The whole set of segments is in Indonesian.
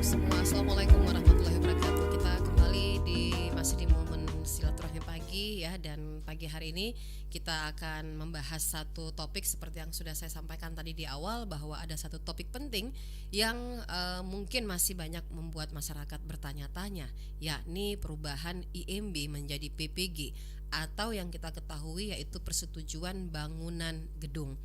semua. Assalamualaikum warahmatullahi wabarakatuh. Kita kembali masih di momen silaturahmi pagi ya, dan pagi hari ini kita akan membahas satu topik seperti yang sudah saya sampaikan tadi di awal, bahwa ada satu topik penting yang mungkin masih banyak membuat masyarakat bertanya-tanya, yakni perubahan IMB menjadi PPG atau yang kita ketahui yaitu persetujuan bangunan gedung.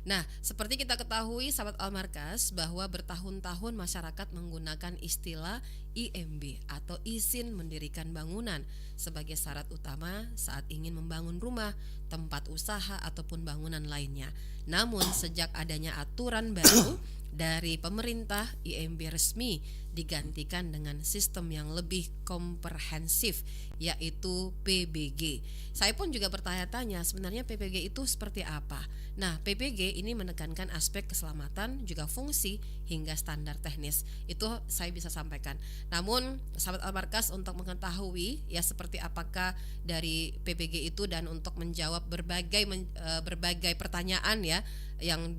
Nah, seperti kita ketahui sahabat Al-Markas, bahwa bertahun-tahun masyarakat menggunakan istilah IMB atau izin mendirikan bangunan sebagai syarat utama saat ingin membangun rumah, tempat usaha ataupun bangunan lainnya. Namun sejak adanya aturan baru dari pemerintah, IMB resmi digantikan dengan sistem yang lebih komprehensif, yaitu PBG. Saya pun juga bertanya-tanya, sebenarnya PBG itu seperti apa? Nah, PPG ini menekankan aspek keselamatan, juga fungsi hingga standar teknis. Itu saya bisa sampaikan. Namun, sahabat Al-Markas, untuk mengetahui ya seperti apakah dari PPG itu dan untuk menjawab berbagai pertanyaan ya yang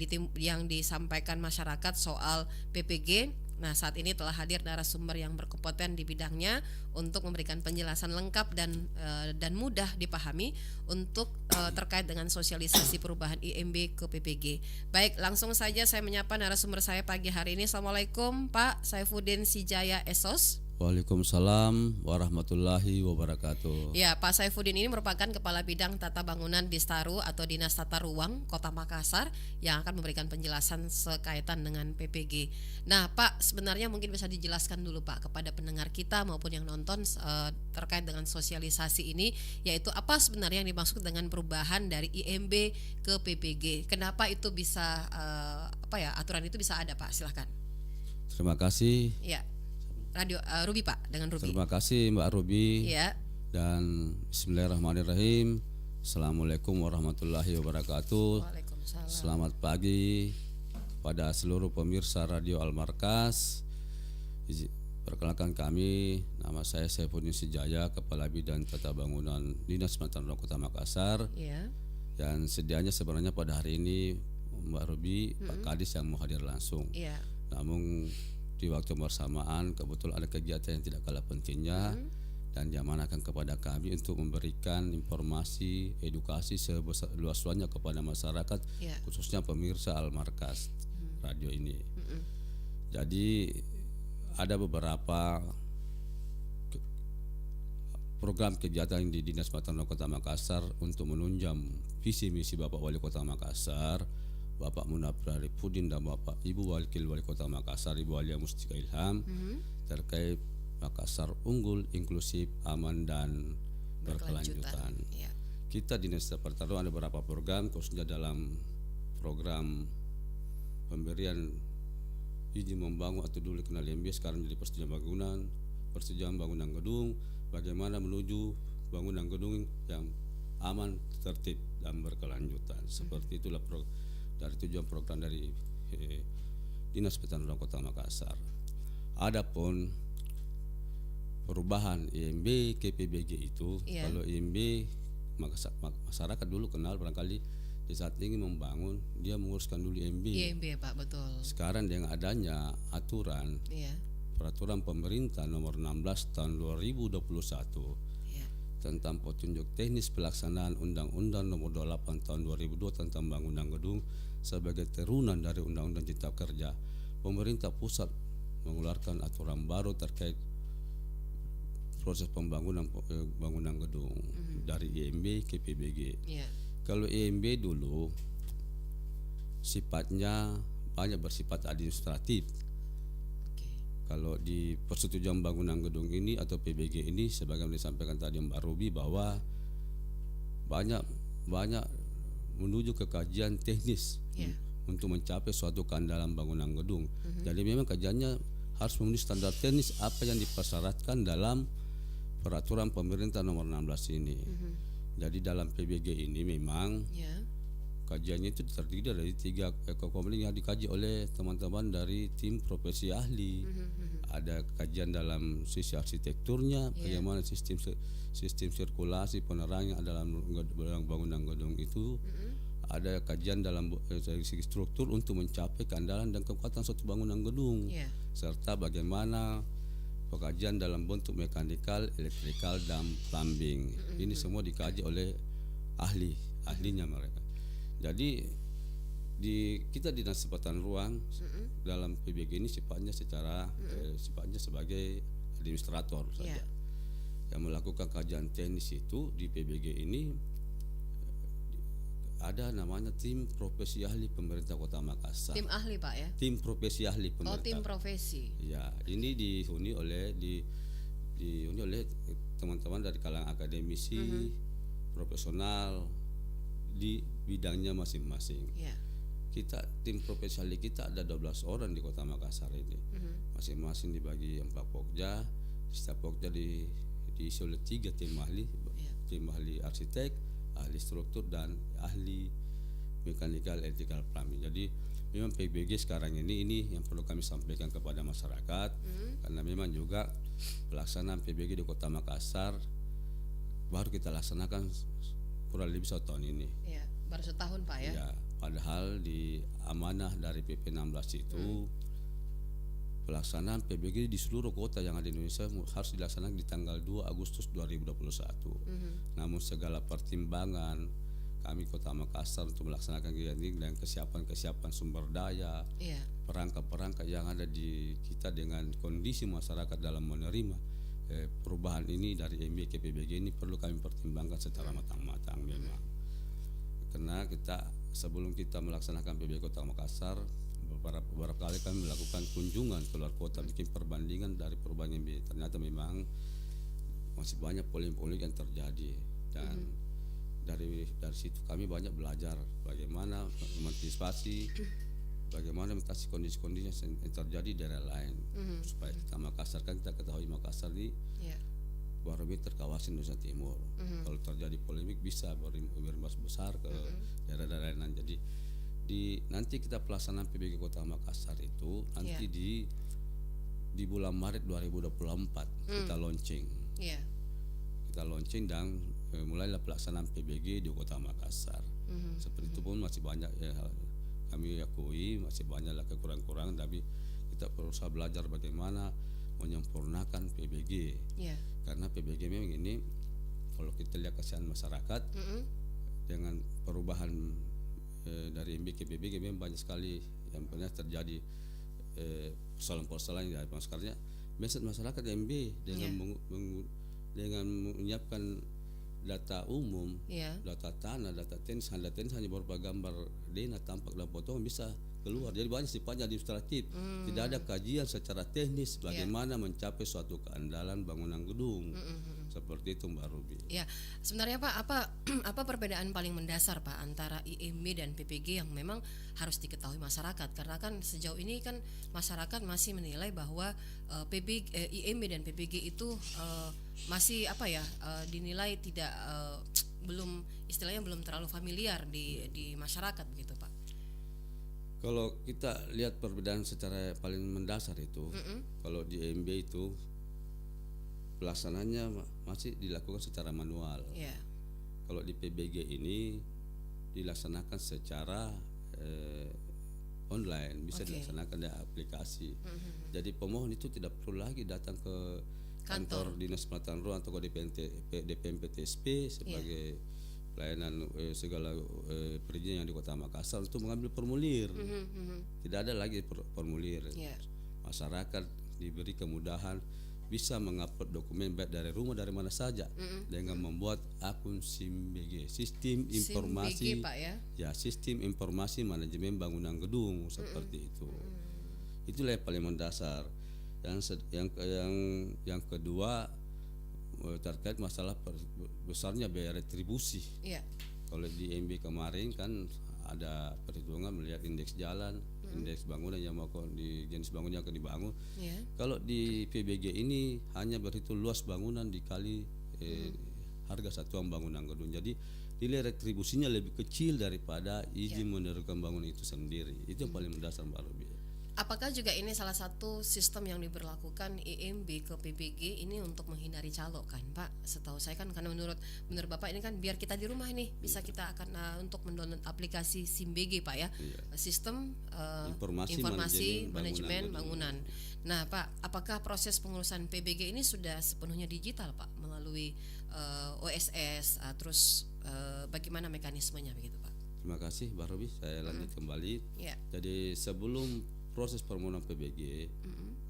disampaikan masyarakat soal PPG. Nah, saat ini telah hadir narasumber yang berkompeten di bidangnya untuk memberikan penjelasan lengkap dan mudah dipahami untuk terkait dengan sosialisasi perubahan IMB ke PPG. Baik, langsung saja saya menyapa narasumber saya pagi hari ini. Assalamualaikum Pak Saifuddin Sijaya Esos. Waalaikumsalam warahmatullahi wabarakatuh. Ya, Pak Saifuddin ini merupakan Kepala Bidang Tata Bangunan Distaru atau Dinas Tata Ruang Kota Makassar yang akan memberikan penjelasan sekaitan dengan PPG. Nah, Pak, sebenarnya mungkin bisa dijelaskan dulu Pak kepada pendengar kita maupun yang nonton terkait dengan sosialisasi ini, yaitu apa sebenarnya yang dimaksud dengan perubahan dari IMB ke PPG. Kenapa itu bisa aturan itu bisa ada Pak? Silahkan. Terima kasih. Ya. Radio Ruby Pak, dengan Ruby. Terima kasih Mbak Ruby. Ya. Dan Bismillahirrahmanirrahim. Assalamualaikum warahmatullahi wabarakatuh. Waalaikumsalam. Selamat pagi pada seluruh pemirsa Radio Al-Markas. Perkenalkan kami, nama saya Saifuddin Sijaya, Kepala Bidang Tata Bangunan Dinas Tata Ruang Kota Makassar. Ya. Dan sedianya sebenarnya pada hari ini Mbak Ruby, Pak Kadis yang mau hadir langsung. Ya. Namun di waktu bersamaan kebetulan ada kegiatan yang tidak kalah pentingnya dan diamanahkan kepada kami untuk memberikan informasi, edukasi seluas-luasnya kepada masyarakat, khususnya pemirsa Al-Markas radio ini. Jadi ada beberapa program kegiatan di Dinas Tata Ruang Kota Makassar untuk menunjang visi misi Bapak Wali Kota Makassar, Bapak Munafir Arifudin dan Bapak Ibu Wakil Wali Kota Makassar, Ibu Alia Mustika Ilham, terkait Makassar unggul, inklusif, aman dan berkelanjutan. Ya. Kita di Dinas Tata Ruang ada beberapa program, khususnya dalam program pemberian izin membangun atau dulu dikenal IMB, sekarang jadi persetujuan bangunan gedung, bagaimana menuju bangunan gedung yang aman, tertib dan berkelanjutan. Seperti itulah dari tujuan program dari Dinas Tata Ruang Kota Makassar. Adapun perubahan IMB ke PBG itu, kalau IMB masyarakat dulu kenal barangkali di saat ingin membangun dia menguruskan dulu IMB. IMB Pak, betul. Sekarang dengan adanya aturan peraturan pemerintah nomor 16 tahun 2021 tentang petunjuk teknis pelaksanaan Undang-Undang Nomor 28 Tahun 2002 tentang bangunan gedung sebagai turunan dari Undang-Undang Cipta Kerja, pemerintah pusat mengeluarkan aturan baru terkait proses pembangunan bangunan gedung dari IMB ke PBG. Kalau IMB dulu sifatnya banyak bersifat administratif. Kalau di persetujuan bangunan gedung ini atau PBG ini, sebagaimana disampaikan tadi Mbak Ruby, bahwa banyak menuju ke kajian teknis untuk mencapai suatu keandalan bangunan gedung. Jadi memang kajiannya harus memenuhi standar teknis apa yang dipersyaratkan dalam peraturan pemerintah nomor 16 ini. Jadi dalam PBG ini memang kajiannya itu terdiri dari 3 komponen yang dikaji oleh teman-teman dari tim profesi ahli. Ada kajian dalam sisi arsitekturnya, bagaimana sistem sirkulasi penerangan dalam bangunan gedung itu. ada kajian dalam dari segi struktur untuk mencapai keandalan dan kekuatan suatu bangunan gedung, serta bagaimana pengkajian dalam bentuk mekanikal, elektrikal, dan plumbing. Ini semua dikaji oleh ahlinya mereka. Jadi kita dinas tempatan ruang dalam PBG ini sifatnya sebagai administrator saja yang melakukan kajian teknis. Itu di PBG ini ada namanya tim profesi ahli pemerintah Kota Makassar. Tim ahli Pak ya? Tim profesi ahli pemerintah. Oh, tim profesi. Ya, ini dihuni oleh teman-teman dari kalangan akademisi, profesional di bidangnya masing-masing. Kita tim profesional kita ada 12 orang di Kota Makassar ini. Masing-masing dibagi 4 pokja. Setiap pokja diisi oleh 3 tim ahli. Tim ahli arsitek, ahli struktur, dan ahli mekanikal, elektrikal, plumbing. Jadi memang PBG sekarang ini yang perlu kami sampaikan kepada masyarakat, karena memang juga pelaksanaan PBG di Kota Makassar baru kita laksanakan kurang lebih 1 tahun ini. Ya, baru setahun Pak ya? Ya, padahal di amanah dari PP 16 itu pelaksanaan PBG di seluruh kota yang ada di Indonesia harus dilaksanakan di tanggal 2 Agustus 2021. Namun segala pertimbangan kami Kota Makassar untuk melaksanakan kegiatan ini dan kesiapan sumber daya, perangkat-perangkat yang ada di kita dengan kondisi masyarakat dalam menerima perubahan ini dari MB ke PBG ini perlu kami pertimbangkan secara matang-matang memang. Karena sebelum kita melaksanakan PBG Kota Makassar, beberapa kali kami melakukan kunjungan keluar kota, bikin perbandingan dari perubahan MB. Ternyata memang masih banyak polemik-polemik yang terjadi, dan dari situ kami banyak belajar bagaimana mengantisipasi, bagaimana mengatasi kondisi-kondisi yang terjadi di daerah lain, supaya kita Makassar, kan kita ketahui Makassar ini barometer kawasan Indonesia Timur. Kalau terjadi polemik bisa berimbas besar ke daerah-daerah lain. Jadi nanti kita pelaksanaan PBG Kota Makassar itu nanti di bulan Maret 2024 kita launching. Kita launching dan mulailah pelaksanaan PBG di Kota Makassar. Seperti itu pun masih banyak kami akui masih banyaklah kekurangan-kekurangan, tapi kita berusaha belajar bagaimana menyempurnakan PBG. Karena PBG memang ini kalau kita lihat kasihan masyarakat dengan perubahan dari MB ke PBG memang banyak sekali yang pernah terjadi persoalan-persoalan yang masyarakatnya. Masyarakat MB dengan menyiapkan data umum, data tanah, data tenis hanya berupa gambar denah tampak dan potongan bisa keluar. Jadi banyak sifatnya administratif. Tidak ada kajian secara teknis bagaimana mencapai suatu keandalan bangunan gedung. Seperti itu Mbak Ruby. Ya, sebenarnya Pak, apa perbedaan paling mendasar Pak antara IMB dan PPG yang memang harus diketahui masyarakat? Karena kan sejauh ini kan masyarakat masih menilai bahwa IMB dan PPG itu masih dinilai tidak belum terlalu familiar di masyarakat begitu Pak. Kalau kita lihat perbedaan secara paling mendasar itu, kalau di IMB itu pelaksananya masih dilakukan secara manual. Kalau di PBG ini dilaksanakan secara online, bisa dilaksanakan dari aplikasi. Jadi pemohon itu tidak perlu lagi datang ke kantor Dinas Penataan Ruang atau DPMPTSP sebagai pelayanan segala perizinan yang di Kota Makassar untuk mengambil formulir. Tidak ada lagi formulir. Masyarakat diberi kemudahan bisa mengupload dokumen baik dari rumah dari mana saja dengan membuat akun SIMBG, sistem informasi Pak, sistem informasi manajemen bangunan gedung, seperti itu. Itulah yang paling mendasar. Yang kedua terkait masalah besarnya biaya retribusi. Kalau di MB kemarin kan ada perhitungan melihat indeks jalan, indeks bangunan yang mau di jenis bangunan yang akan dibangun. Kalau di PBG ini hanya berhitung luas bangunan dikali harga satuan bangunan gedung. Jadi nilai retribusinya lebih kecil daripada izin menerapkan bangunan itu sendiri. Itu yang paling mendasar Mbak Ruby. Apakah juga ini salah satu sistem yang diberlakukan IMB ke PBG ini untuk menghindari calo kan Pak? Setahu saya kan, karena menurut Bapak ini kan biar kita di rumah nih bisa kita akan untuk mendownload aplikasi SIMBG Pak ya, sistem informasi manajemen bangunan. Nah Pak, apakah proses pengurusan PBG ini sudah sepenuhnya digital Pak melalui OSS, terus bagaimana mekanismenya begitu Pak? Terima kasih Mbak Robi, saya lanjut kembali. Jadi sebelum proses permohonan PBG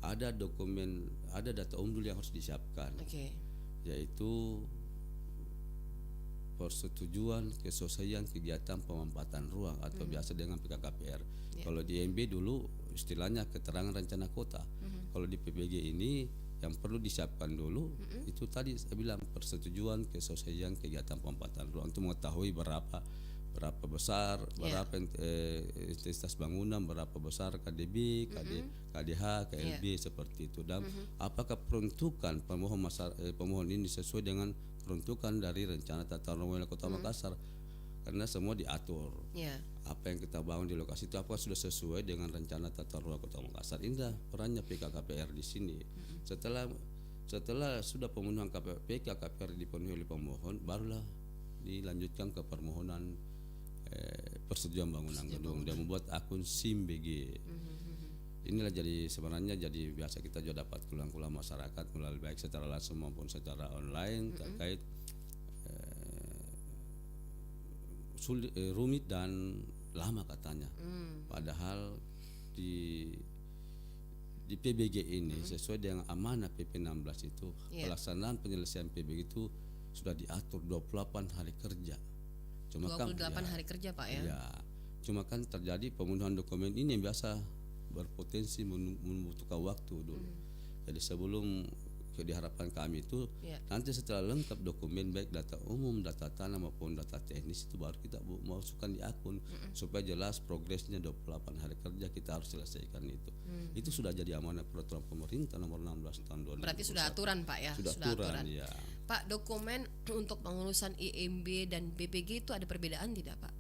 ada dokumen, ada data umum yang harus disiapkan, yaitu persetujuan keselesaian kegiatan pemampatan ruang atau biasa dengan PKKPR. Kalau di IMB dulu istilahnya keterangan rencana kota. Kalau di PBG ini yang perlu disiapkan dulu itu tadi saya bilang persetujuan keselesaian kegiatan pemampatan ruang untuk mengetahui berapa besar, berapa intensitas bangunan, berapa besar KDB, KDH, KLB seperti itu, dan apakah peruntukan pemohon ini sesuai dengan peruntukan dari rencana tata ruang wilayah Kota Makassar, karena semua diatur. Apa yang kita bangun di lokasi itu apakah sudah sesuai dengan rencana tata ruang Kota Makassar. Inilah perannya PKKPR di sini. Setelah sudah pemenuhan PKKPR dipenuhi oleh pemohon, barulah dilanjutkan ke permohonan persetujuan bangunan gedung dan membuat akun SIMBG. Inilah jadi sebenarnya jadi biasa kita juga dapat keluhan-keluhan masyarakat melalui baik secara langsung maupun secara online terkait sulit, rumit dan lama katanya. Padahal di PBG ini sesuai dengan amanah PP 16 itu pelaksanaan penyelesaian PBG itu sudah diatur 28 hari kerja. Cuma 28 hari kerja Pak ya? Cuma kan terjadi pemenuhan dokumen ini yang biasa berpotensi membutuhkan waktu dulu. Jadi sebelum diharapkan kami itu nanti setelah lengkap dokumen baik data umum, data tanah maupun data teknis itu baru kita masukkan di akun supaya jelas progresnya 28 hari kerja kita harus selesaikan itu. Itu sudah jadi amanah peraturan pemerintah nomor 16 tahun 2021. Berarti sudah aturan Pak ya? Sudah aturan. Ya. Pak, dokumen untuk pengurusan IMB dan PPG itu ada perbedaan tidak Pak?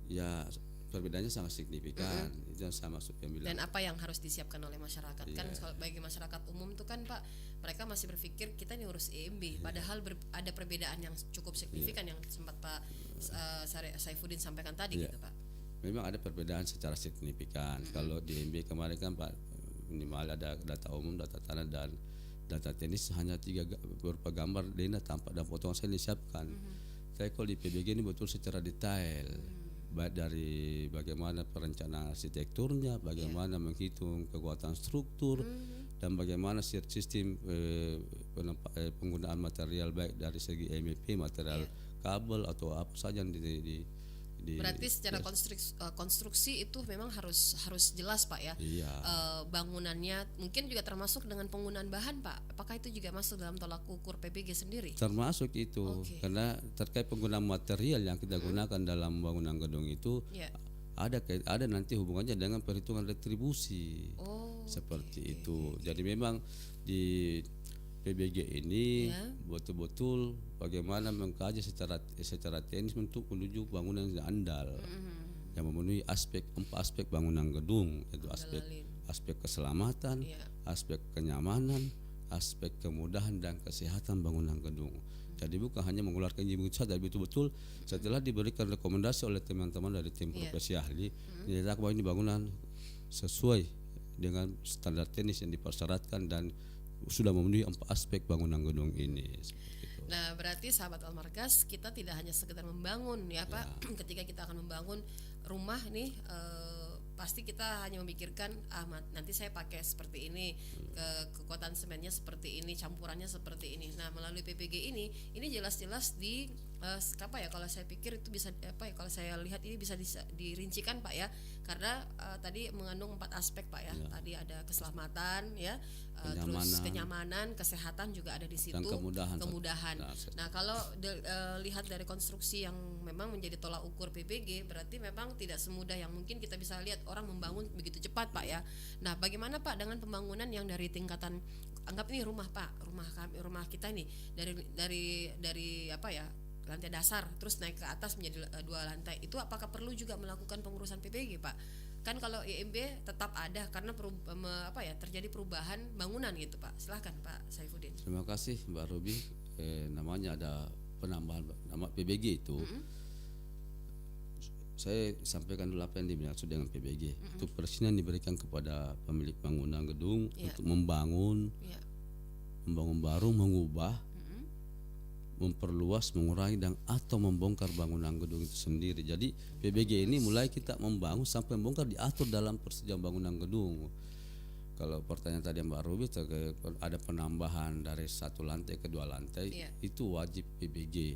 Ya, perbedaannya sangat signifikan. Itu yang saya maksud yang bilang. Dan apa yang harus disiapkan oleh masyarakat? Kan bagi masyarakat umum itu kan Pak, mereka masih berpikir kita ini urus IMB, padahal ada perbedaan yang cukup signifikan yang sempat Pak Saifuddin sampaikan tadi gitu Pak. Memang ada perbedaan secara signifikan. Kalau di IMB kemarin kan Pak minimal ada data umum, data tanah dan data teknis hanya 3 berupa gambar dana tampak dan potongan saya disiapkan. Tapi kalau di PBG ini betul secara detail, baik dari bagaimana perencanaan arsitekturnya, bagaimana menghitung kekuatan struktur, dan bagaimana sistem penggunaan material baik dari segi MEP, material kabel atau apa saja yang berarti secara konstruksi itu memang harus jelas Pak ya. Bangunannya mungkin juga termasuk dengan penggunaan bahan Pak. Apakah itu juga masuk dalam tolak ukur PBG sendiri? Termasuk itu, karena terkait penggunaan material yang kita gunakan dalam bangunan gedung itu ada nanti hubungannya dengan perhitungan retribusi seperti itu. Jadi memang di PBG ini betul-betul bagaimana mengkaji secara teknis untuk menuju bangunan yang andal yang memenuhi empat aspek bangunan gedung, yaitu aspek keselamatan, aspek kenyamanan, aspek kemudahan dan kesehatan bangunan gedung. Jadi bukan hanya mengeluarkan izin begitu saja, betul-betul setelah diberikan rekomendasi oleh teman-teman dari tim profesi ahli, dinyatakan bahwa ini bangunan sesuai dengan standar teknis yang dipersyaratkan dan sudah memenuhi 4 aspek bangunan gedung ini. Nah, berarti sahabat Almargas, kita tidak hanya sekedar membangun ya Pak. Ketika kita akan membangun rumah nih, pasti kita hanya memikirkan nanti saya pakai seperti ini, kekuatan semennya seperti ini, campurannya seperti ini. Nah, melalui PPG ini jelas-jelas di kalau saya pikir itu bisa kalau saya lihat ini bisa dirincikan Pak ya, karena tadi mengandung 4 aspek Pak ya. Tadi ada keselamatan ya, terus kenyamanan, kesehatan juga ada di situ, dan kemudahan. Nah, kalau lihat dari konstruksi yang memang menjadi tolak ukur PPG, berarti memang tidak semudah yang mungkin kita bisa lihat orang membangun begitu cepat Pak ya. Nah, bagaimana Pak dengan pembangunan yang dari tingkatan, anggap ini rumah Pak, rumah kita ini dari lantai dasar terus naik ke atas menjadi 2 lantai, itu apakah perlu juga melakukan pengurusan PBG Pak? Kan kalau IMB tetap ada karena terjadi perubahan bangunan gitu Pak. Silahkan Pak Saifuddin. Terima kasih Mbak Ruby. Namanya ada penambahan nama PBG itu. Saya sampaikan dulu apa yang dimaksud dengan PBG. Itu perizinan diberikan kepada pemilik bangunan gedung untuk membangun, membangun baru, mengubah, memperluas, mengurangi dan atau membongkar bangunan gedung itu sendiri. Jadi PBG ini mulai kita membangun sampai membongkar diatur dalam persetujuan bangunan gedung. Kalau pertanyaan tadi Mbak Ruby ada penambahan dari 1 lantai ke 2 lantai, itu wajib PBG.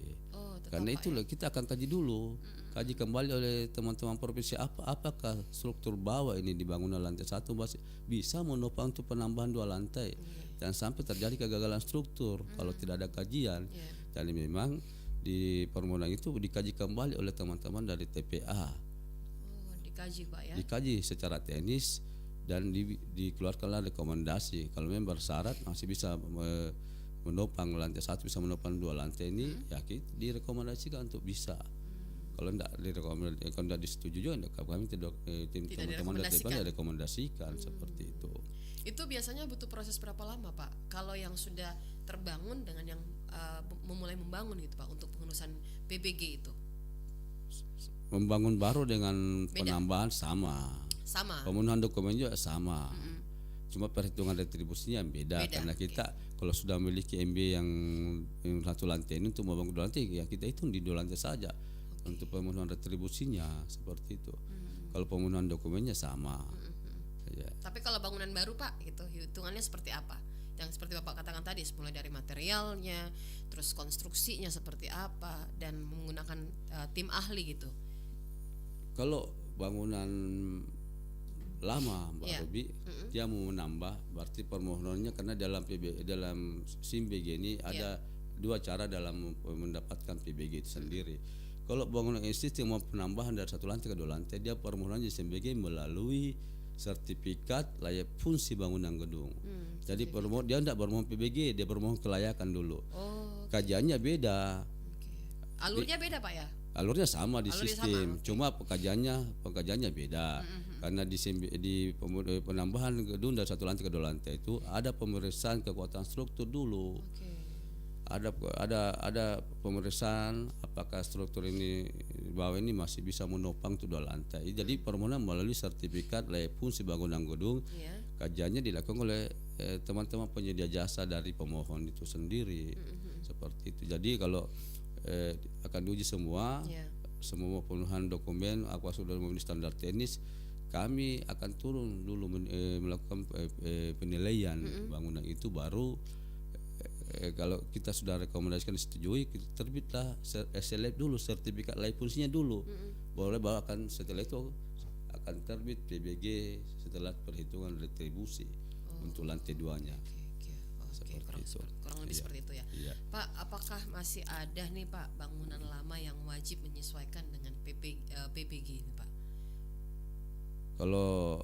Karena itulah kita akan kaji dulu, kaji kembali oleh teman-teman provinsi apakah struktur bawah ini di bangunan lantai 1 masih bisa menopang untuk penambahan 2 lantai. Jangan sampai terjadi kegagalan struktur kalau tidak ada kajian. Jadi memang di permohonan itu dikaji kembali oleh teman-teman dari TPA. Dikaji Pak ya. Dikaji secara teknis dan dikeluarkanlah rekomendasi. Kalau memang bersyarat masih bisa menopang lantai 1, bisa menopang 2 lantai ini, ya kita direkomendasikan untuk bisa. Kalau tidak disetujui juga kami tim teman-teman dari TPA rekomendasikan seperti itu. Itu biasanya butuh proses berapa lama Pak? Kalau yang sudah terbangun dengan yang memulai membangun gitu Pak untuk pengurusan PBG itu? Membangun baru dengan penambahan sama. Pemenuhan dokumen juga sama. Cuma perhitungan retribusinya beda. Karena kita kalau sudah memiliki MB yang 1 lantai ini untuk membangun 2 lantai, ya kita hitung di 2 lantai saja. Untuk pemenuhan retribusinya seperti itu. Kalau pemenuhan dokumennya sama. Tapi kalau bangunan baru Pak, gitu hitungannya seperti apa? Yang seperti Bapak katakan tadi, mulai dari materialnya, terus konstruksinya seperti apa, dan menggunakan tim ahli gitu. Kalau bangunan lama Mbak Ruby, dia mau menambah, berarti permohonannya karena dalam SIM BG ini ada 2 cara dalam mendapatkan PBG itu sendiri. Kalau bangunan existing mau penambahan dari 1 lantai ke 2 lantai, dia permohonannya SIM BG melalui sertifikat layak fungsi bangunan gedung. Jadi dia tidak bermohon PBG, dia bermohon kelayakan dulu. Kajiannya beda. Alurnya beda Pak ya? Alurnya sama di sistem, cuma pengkajiannya beda. Karena di penambahan gedung dari 1 lantai ke 2 lantai itu ada pemeriksaan kekuatan struktur dulu. Ada pemeriksaan apakah struktur ini bawah ini masih bisa menopang tuh 2 lantai. Jadi permohonan melalui sertifikat layak fungsi bangunan gedung. Kajiannya dilakukan oleh teman-teman penyedia jasa dari pemohon itu sendiri. Seperti itu. Jadi kalau akan diuji semua pemenuhan dokumen, apa sudah memenuhi standar teknis, kami akan turun dulu melakukan penilaian bangunan itu, baru kalau kita sudah rekomendasikan disetujui, kita terbitlah SLF dulu, sertifikat layak fungsinya dulu. Boleh bahwa setelah itu akan terbit PBG setelah perhitungan retribusi untuk lantai 2-nya. Kurang lebih seperti itu ya. Pak, apakah masih ada nih Pak bangunan lama yang wajib menyesuaikan dengan PBG ini Pak? Kalau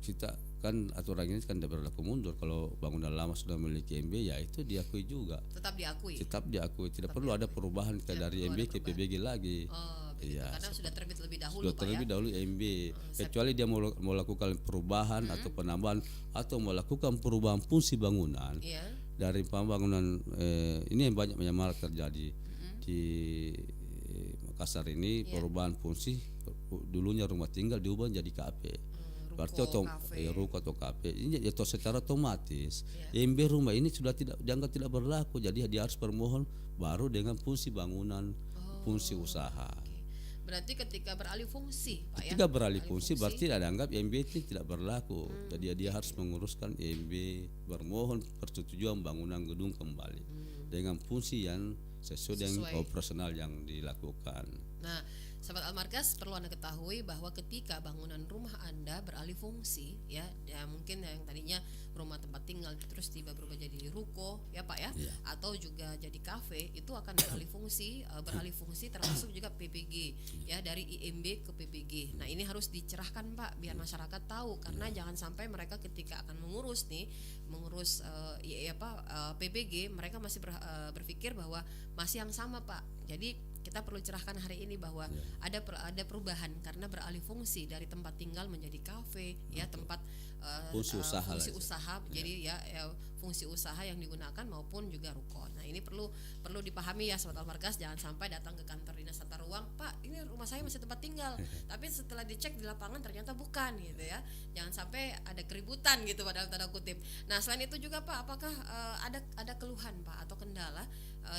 kita kan aturan ini kan tidak berlaku mundur. Kalau bangunan lama sudah memiliki MB, ya itu diakui juga. Tetap diakui. Tidak perlu ada perubahan dari MB ke PBG lagi. Karena sudah terbit lebih dahulu Sudah terlebih dahulu MB. Kecuali dia mau melakukan perubahan atau penambahan atau melakukan perubahan fungsi bangunan. Dari pembangunan ini yang banyak menyamar terjadi di Makassar ini, perubahan fungsi, dulunya rumah tinggal diubah jadi KP. Berarti ruko atau kafe ini atau secara otomatis MB rumah ini sudah dianggap tidak berlaku, jadi dia harus permohon baru dengan fungsi bangunan, fungsi usaha. Berarti ketika beralih fungsi Pak ya? Ketika beralih fungsi berarti dianggap MB itu tidak berlaku. Jadi dia harus menguruskan MB, bermohon persetujuan bangunan gedung kembali dengan fungsi yang sesuai dengan operasional yang dilakukan. Nah, Sahabat Almargas, perlu Anda ketahui bahwa ketika bangunan rumah Anda beralih fungsi ya mungkin yang tadinya rumah tempat tinggal terus tiba berubah jadi ruko ya Pak ya, Iya. atau juga jadi kafe, itu akan beralih fungsi termasuk juga PBG ya, dari IMB ke PBG. Nah, ini harus dicerahkan Pak biar masyarakat tahu, karena jangan sampai mereka ketika akan mengurus PBG, mereka masih berpikir bahwa masih yang sama Pak. Jadi kita perlu cerahkan hari ini bahwa ada perubahan karena beralih fungsi dari tempat tinggal menjadi kafe ya, tempat Fungsi usaha. Jadi fungsi usaha yang digunakan maupun juga ruko. Nah, ini perlu dipahami ya Sobat Almargas, jangan sampai datang ke kantor dinas tata ruang, Pak, ini rumah saya masih tempat tinggal. Tapi setelah dicek di lapangan ternyata bukan gitu ya. Jangan sampai ada keributan gitu pada tanda kutip. Nah, selain itu juga Pak, apakah ada keluhan Pak atau kendala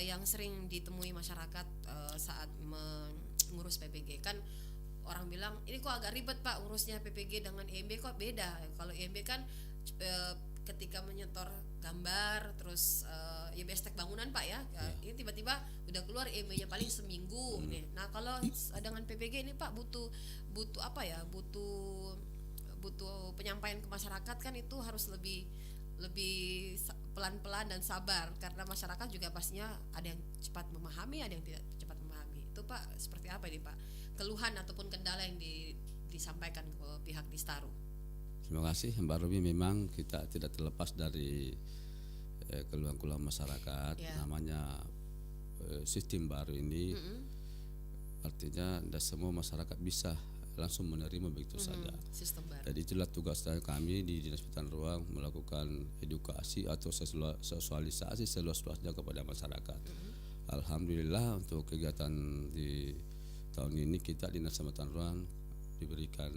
yang sering ditemui masyarakat saat mengurus PBG? Kan orang bilang ini kok agak ribet Pak urusnya PPG dengan IMB kok beda. Kalau IMB kan ketika menyetor gambar terus ya bestek bangunan Pak ya, ini tiba-tiba udah keluar IMB-nya paling seminggu nih. Nah, kalau dengan PPG ini Pak butuh apa ya? Butuh penyampaian ke masyarakat kan itu harus lebih pelan-pelan dan sabar, karena masyarakat juga pastinya ada yang cepat memahami, ada yang tidak cepat memahami. Itu Pak seperti apa ini Pak keluhan ataupun kendala yang disampaikan ke pihak Distaru? Terima kasih Mbak Ruby. Memang kita tidak terlepas dari keluhan-keluhan masyarakat. Namanya sistem baru ini, artinya tidak semua masyarakat bisa langsung menerima begitu saja. Sistem baru. Jadi itulah tugas kami di Dinas Penataan Ruang, melakukan edukasi atau sosialisasi seluas-luasnya kepada masyarakat. Alhamdulillah untuk kegiatan di tahun ini kita Dinas Penataan Ruang diberikan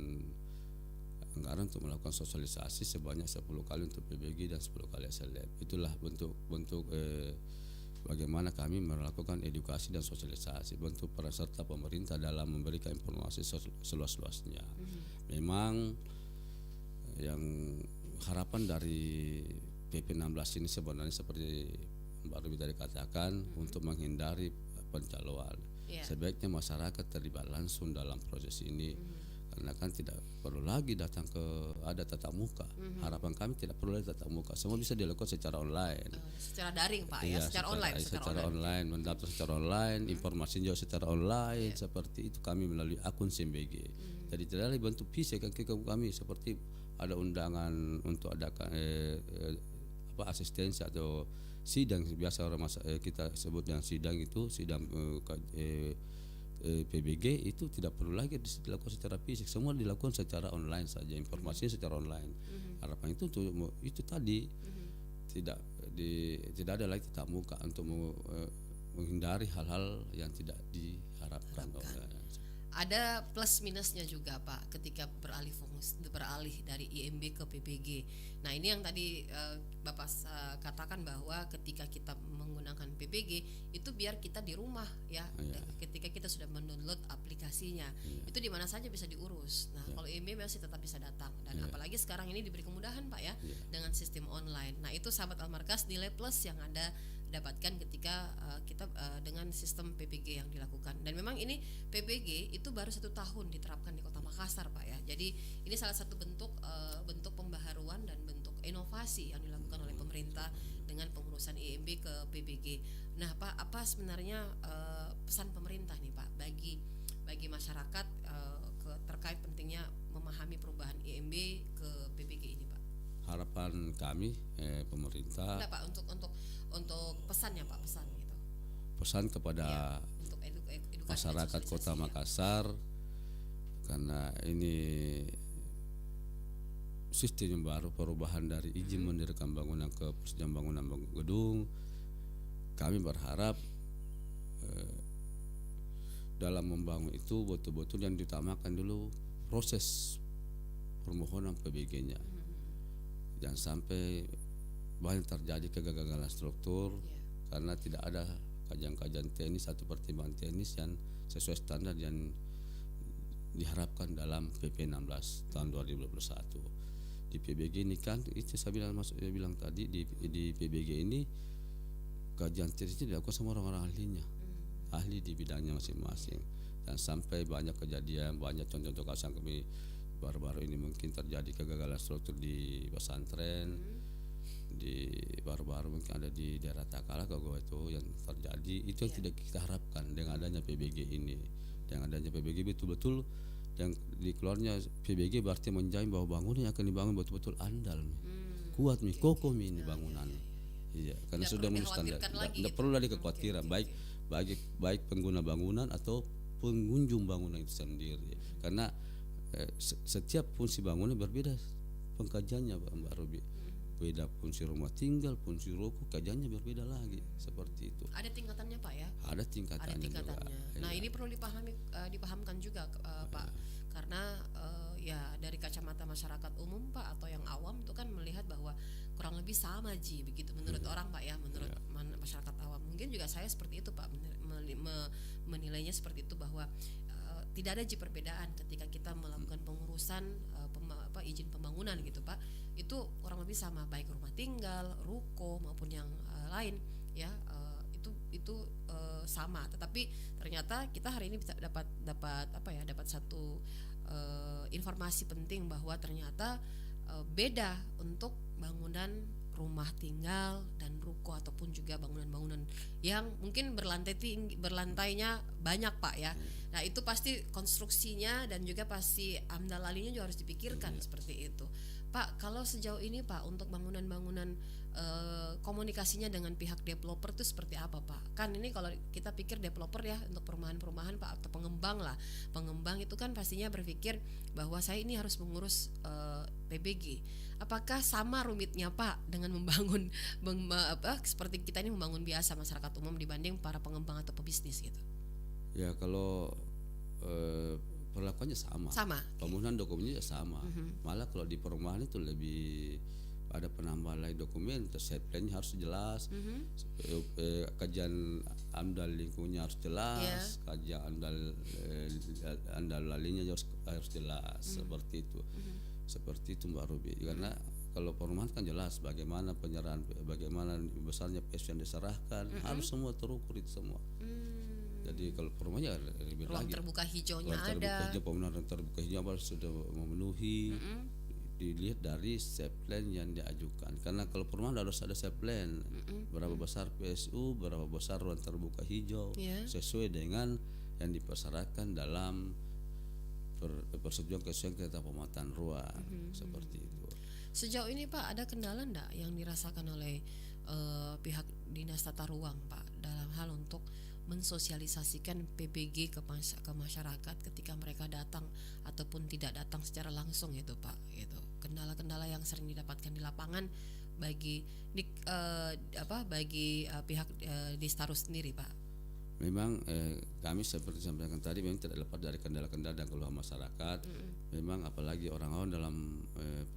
anggaran untuk melakukan sosialisasi sebanyak 10 kali untuk PBG dan 10 kali SLF. Itulah bentuk bagaimana kami melakukan edukasi dan sosialisasi, bentuk peran serta pemerintah dalam memberikan informasi seluas-luasnya. Memang yang harapan dari PP 16 ini sebenarnya seperti Mbak Ruby tadi katakan, untuk menghindari pencaloan. Sebaiknya masyarakat terlibat langsung dalam proses ini, karena kan tidak perlu lagi datang ke ada tatap muka. Harapan kami tidak perlu lagi tatap muka, semua bisa dilakukan secara online, secara daring Pak ya, secara online, mendaftar secara online, informasi juga secara online. Seperti itu kami melalui akun CMBG. Jadi tidak lagi bentuk fisik ke kami, seperti ada undangan untuk ada asistensi atau sidang, biasa orang kita sebut yang sidang itu sidang PBG itu tidak perlu lagi dilakukan secara fisik, semua dilakukan secara online saja, informasinya secara online. Harapan itu tadi tidak ada lagi tatap muka untuk menghindari hal-hal yang tidak diharapkan. Ada plus minusnya juga Pak ketika beralih dari IMB ke PBG. Nah, ini yang tadi Bapak katakan bahwa ketika kita menggunakan PBG itu biar kita di rumah ya. Ketika kita sudah mendownload aplikasinya, itu di mana saja bisa diurus. Nah, kalau IMB masih tetap bisa datang, dan apalagi sekarang ini diberi kemudahan Pak ya dengan sistem online. Nah, itu sahabat Almargas nilai plus yang Anda dapatkan ketika kita dengan sistem PBG yang dilakukan. Dan memang ini PBG itu baru 1 tahun diterapkan di Kota Makassar Pak ya. Jadi ini salah satu bentuk pembaharuan dan bentuk inovasi yang dilakukan oleh pemerintah dengan pengurusan IMB ke PBG. Nah Pak, apa sebenarnya pesan pemerintah nih Pak bagi masyarakat terkait pentingnya memahami perubahan IMB ke PBG ini Pak? Harapan kami pemerintah. Nah, Pak, untuk pesannya Pak, pesan gitu. Pesan kepada untuk masyarakat Kota Makassar, karena ini sistem yang baru, perubahan dari izin mendirikan bangunan ke persetujuan bangunan gedung. Kami berharap dalam membangun itu betul-betul yang diutamakan dulu proses permohonan PBG-nya. Jangan sampai banyak terjadi kegagalan struktur karena tidak ada kajian-kajian teknis atau pertimbangan teknis yang sesuai standar yang diharapkan dalam PP 16 tahun 2021. Di PBG ini kan itu saya bilang tadi di PBG ini kajian teknisnya dilakukan sama orang-orang ahlinya, ahli di bidangnya masing-masing. dan sampai banyak kejadian, banyak contoh-contoh kasus yang kami baru-baru ini mungkin terjadi kegagalan struktur di pesantren, di baru-baru mungkin ada di daerah Takala Gogo itu yang terjadi, itu yang tidak kita harapkan dengan adanya PBG ini. Dengan adanya PBG betul-betul yang dikeluarnya PBG berarti menjamin bahwa bangunan yang akan dibangun betul-betul andal, kuat nih, kokoh ini bangunan. Iya, karena sudah memenuhi standar. Tidak perlu lagi kekhawatiran, baik pengguna bangunan atau pengunjung bangunan itu sendiri. Karena setiap fungsi bangunan berbeda pengkajiannya, Mbak Ruby. Beda fungsi rumah tinggal, fungsi ruko, kajiannya berbeda lagi seperti itu. Ada tingkatannya Pak ya? Ada tingkatannya. Juga. Nah Ya. ini perlu dipahamkan juga Pak, karena ya dari kacamata masyarakat umum Pak atau yang awam itu kan melihat bahwa kurang lebih sama begitu menurut orang Pak ya, menurut masyarakat awam. Mungkin juga saya seperti itu Pak, menilainya seperti itu bahwa tidak ada perbedaan ketika kita melakukan pengurusan izin pembangunan gitu Pak. Itu kurang lebih sama, baik rumah tinggal, ruko maupun yang lain ya, itu sama. Tetapi ternyata kita hari ini bisa dapat satu informasi penting bahwa ternyata beda untuk bangunan rumah tinggal dan ruko ataupun juga bangunan-bangunan yang mungkin berlantainya banyak Pak ya. Nah itu pasti konstruksinya dan juga pasti amdal lalinya juga harus dipikirkan seperti itu Pak. Kalau sejauh ini Pak untuk bangunan-bangunan komunikasinya dengan pihak developer itu seperti apa Pak? Kan ini kalau kita pikir developer ya untuk perumahan-perumahan Pak atau pengembang itu kan pastinya berpikir bahwa saya ini harus mengurus PBG. Apakah sama rumitnya Pak dengan membangun seperti kita ini membangun biasa masyarakat umum dibanding para pengembang atau pebisnis gitu? Ya kalau perlakuannya sama. Pembunuhan dokumennya sama. Malah kalau di perumahan itu lebih ada penambahan lagi dokumen, set plan-nya harus jelas, kajian amdal lingkungannya harus jelas, kajian amdal lalinya harus jelas, seperti itu. Seperti itu Mbak Ruby. Karena kalau perumahan kan jelas bagaimana penyerahan, bagaimana besarnya PSU yang diserahkan, harus semua terukur itu semua. Jadi kalau perumahannya lebih ruang lagi. Terbuka hijaunya ruang ada. Pemenuhan terbuka hijau sudah memenuhi. Dilihat dari set plan yang diajukan. Karena kalau perumahan harus ada set plan. Berapa besar PSU, berapa besar ruang terbuka hijau, sesuai dengan yang dipersyaratkan dalam persetujuan kesesuaian kereta pemetaan ruang, seperti itu. Sejauh ini Pak ada kendala enggak yang dirasakan oleh pihak Dinas Tata Ruang Pak dalam hal untuk mensosialisasikan PBG ke masyarakat ketika mereka datang ataupun tidak datang secara langsung itu Pak, gitu. Kendala-kendala yang sering didapatkan di lapangan bagi pihak Distaru sendiri Pak. Memang kami seperti sampaikan tadi memang tidak lepas dari kendala-kendala dan keluhan masyarakat. Memang apalagi orang-orang dalam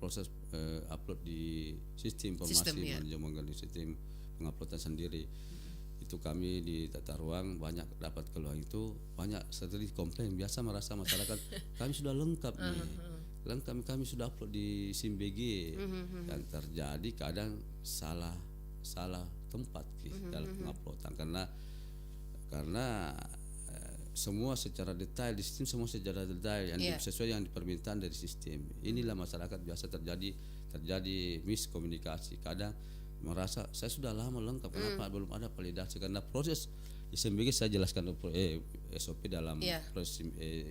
proses upload di sistem informasi manajemen di sistem penguploadan sendiri. Itu kami di Tata Ruang banyak dapat keluhan itu, banyak setelah komplain biasa merasa masyarakat kami sudah lengkap nih. Kami sudah upload di SIM-BG. Dan terjadi kadang salah tempat dalam penguploadan karena semua secara detail di sistem, semua secara detail yang sesuai yang dipermintaan dari sistem. Inilah masyarakat biasa terjadi miskomunikasi. Kadang merasa saya sudah lama lengkap, kenapa belum ada validasi? Karena proses di SIM-BG saya jelaskan SOP dalam proses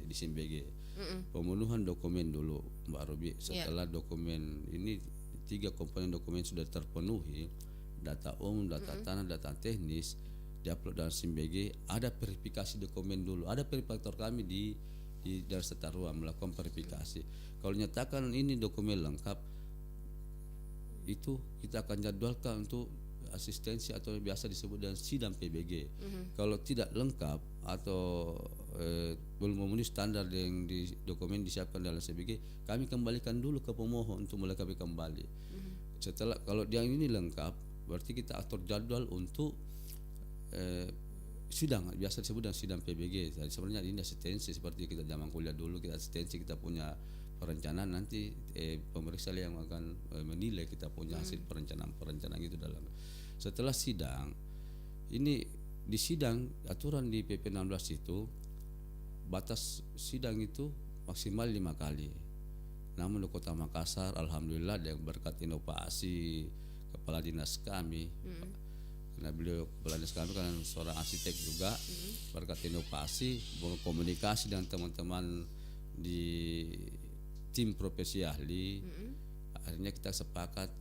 di SIM-BG. Pemenuhan dokumen dulu Mbak Ruby. Setelah dokumen ini 3 komponen dokumen sudah terpenuhi, data umum, data tanah, data teknis, diupload dalam SIM-BG, ada verifikasi dokumen dulu. Ada verifikator kami di Dinas Tata Ruang melakukan verifikasi. Kalau nyatakan ini dokumen lengkap, itu kita akan jadwalkan untuk asistensi atau biasa disebut dengan sidang PBG. Kalau tidak lengkap atau belum memenuhi standar yang di dokumen disiapkan dalam SPBG, kami kembalikan dulu ke pemohon untuk melengkapi kembali. Setelah kalau yang ini lengkap, berarti kita atur jadwal untuk sidang, biasa disebut dengan sidang PBG. Jadi sebenarnya ini asistensi seperti kita zaman kuliah dulu, kita asistensi, kita punya perencanaan, nanti pemeriksa yang akan menilai kita punya hasil perencanaan itu dalam. Setelah sidang, ini di sidang aturan di PP 16 itu batas sidang itu maksimal 5 kali. Namun di Kota Makassar, alhamdulillah dengan berkat inovasi kepala dinas kami, karena beliau kepala dinas kami kan seorang arsitek juga, berkat inovasi berkomunikasi dengan teman-teman di tim profesi ahli, akhirnya kita sepakat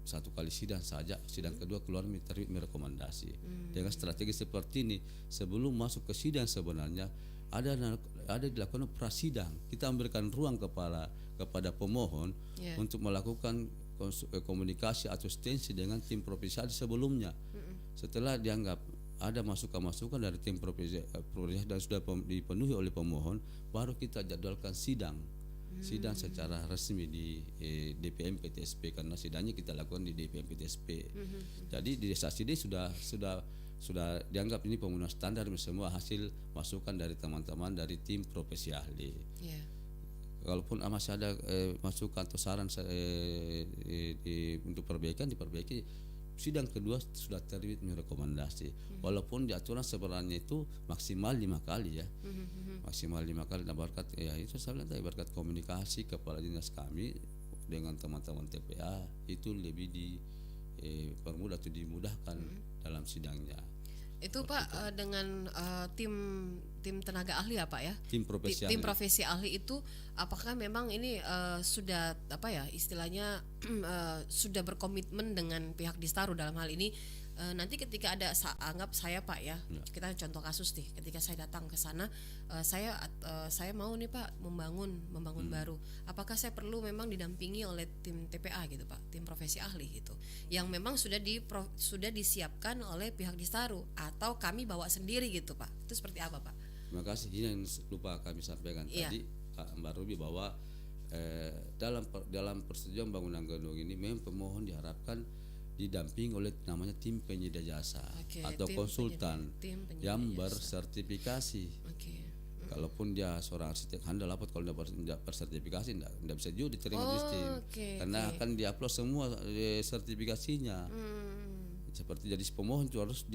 1 kali sidang saja, sidang kedua keluar terbit rekomendasi. Dengan strategi seperti ini, sebelum masuk ke sidang sebenarnya ada dilakukan prasidang. Kita memberikan ruang kepada pemohon untuk melakukan komunikasi atau asistensi dengan tim profesi sebelumnya. Setelah dianggap ada masukan-masukan dari tim profesi dan sudah dipenuhi oleh pemohon, baru kita jadwalkan sidang secara resmi di DPM PTSP, karena sidangnya kita lakukan di DPM PTSP. Jadi di desa sini sudah dianggap ini pemenuhan standar semua hasil masukan dari teman-teman dari tim profesi ahli. Kalaupun masih ada masukan atau saran untuk perbaikan, diperbaiki. Sidang kedua sudah terbit rekomendasi. Walaupun di aturan sebenarnya itu maksimal 5 kali ya. Maksimal 5 kali. Nah, berkat itu saya bilang tadi, berkat komunikasi kepala dinas kami dengan teman-teman TPA itu lebih dipermudah atau dimudahkan dalam sidangnya. Itu Pak dengan tim tenaga ahli ya Pak ya? Tim profesi ahli itu apakah memang ini sudah istilahnya sudah berkomitmen dengan pihak Distaru dalam hal ini? Nanti ketika ada anggap saya Pak ya, kita contoh kasus nih, ketika saya datang ke sana, saya mau nih Pak membangun baru. Apakah saya perlu memang didampingi oleh tim TPA gitu Pak, tim profesi ahli gitu, yang memang sudah disiapkan oleh pihak Distaru, atau kami bawa sendiri gitu Pak? Itu seperti apa Pak? Terima kasih. Ini yang lupa kami sampaikan tadi Mbak Ruby, bahwa dalam persetujuan bangunan gedung ini memang pemohon diharapkan didamping oleh namanya tim penyedia jasa atau konsultan yang bersertifikasi. Kalaupun dia seorang arsitek handal dapat, kalau tidak bersertifikasi tidak bisa juga diterima di tim, karena akan diupload semua sertifikasinya. Seperti jadi pemohon itu harus